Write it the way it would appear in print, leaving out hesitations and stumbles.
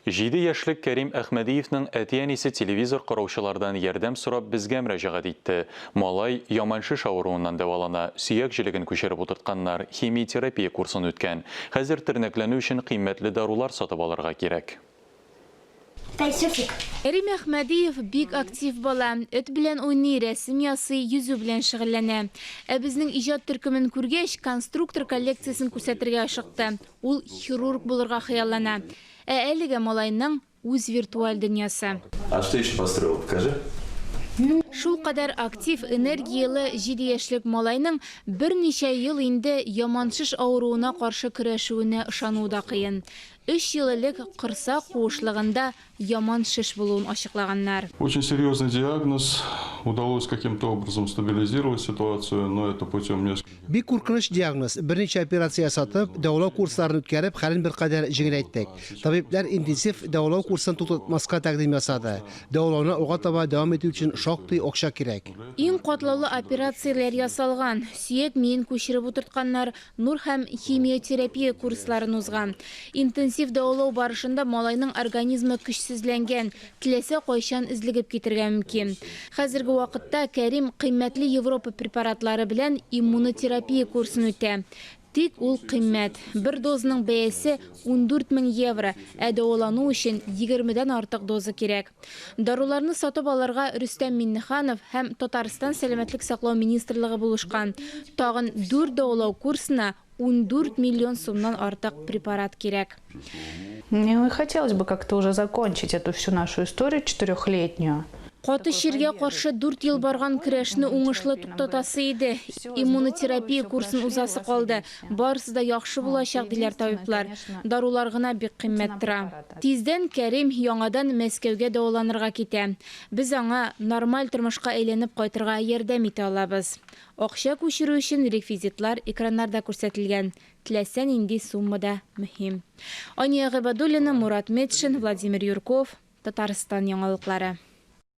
7 яшьлек Кәрим Әхмәдиевнең әти-әнисе телевизор караучылардан ярдәм сорап безгә мөрәҗәгать итте. Малай яманшыш авыруыннан дәвалана, сөяк җилеген күчереп утыртканнар, химиотерапия курсын үткән. Хәзер тернәкләнү өчен кыйммәтле дарулар сатып алырга кирәк. Кәрим Әхмәдиев бик актив бала. Эт белән уйный, рәсем ясый, йөзү белән шөгыльләнә. Ә безнең иҗат төркемен күргәч, конструктор коллекциясын күрсәтергә ашыкты. Ул хирург булырга хыяллана. Ә әлегә малайның үз виртуаль дөньясы. А что еще построил? Покажи. Шул кадәр актив, энергиялы 7 яшьлек малайның берничә ел инде яманшыш авыруына каршы көрәшүенә ышану да кыен. 3 ел элек кырсак куышлыгында яманшыш булуын ачыклаганнар. Очень серьезный диагноз. Удалось каким-то образом стабилизировать ситуацию, но это путем нескольких. Бик куркыныч диагноз. Берничә операция сатып, дәвалау курсларын үткәреп, хәлен бер кадәр җиңеләйттек. Табиблар интенсив дәвалау курсын тутатмаска тәкъдим ясады. Дәвалауны алга таба дәвам итү өчен шактый акча кирәк. Иң катлаулы операцияләр ясалган. Сөяк миен күчереп утыртканнар, нур һәм химиотерапия курсларын узган. Интенсив дәвалау барышында малайның организмы көчсезләнгән, теләсә кайчан излегеп китергә мөмкин. Хәзерге вакытта Кәрим кыйммәтле Европа препаратлары белән иммунотерапия курсын үтә. Тик ул кыйммәт. Бер дозаның бәясе 14 000 евро, ә дәвалану өчен 20-дән артык доза кирәк. Даруларны сатып алырга Рөстәм Миннеханов һәм Татарстан сәламәтлек саклау министрлыгы булышкан. Тагын 4 дәвалау курсына 14 миллион сумнан артык препарат кирәк. Мне хотелось бы как-то уже закончить эту всю нашу историю 4-летнюю. Каты ширгә каршы 4 ел барган көрәшне уңышлы туктатасы иде. Иммунотерапия курсын узасы калды. Барысы да яхшы булачак диләр табиблар. Дарулар гына бик кыйммәт тора. Тиздән Кәрим яңадан Мәскәүгә дәваланырга китә. Без аңа нормаль тормышка әйләнеп кайтырга ярдәм итә алабыз. Акча күчерү өчен реквизитлар экраннарда күрсәтелгән. Теләсә нинди суммада мөһим. Ания Габадуллина, Мурат Метшин, Владимир Юрков, Татарстан яңалыклары.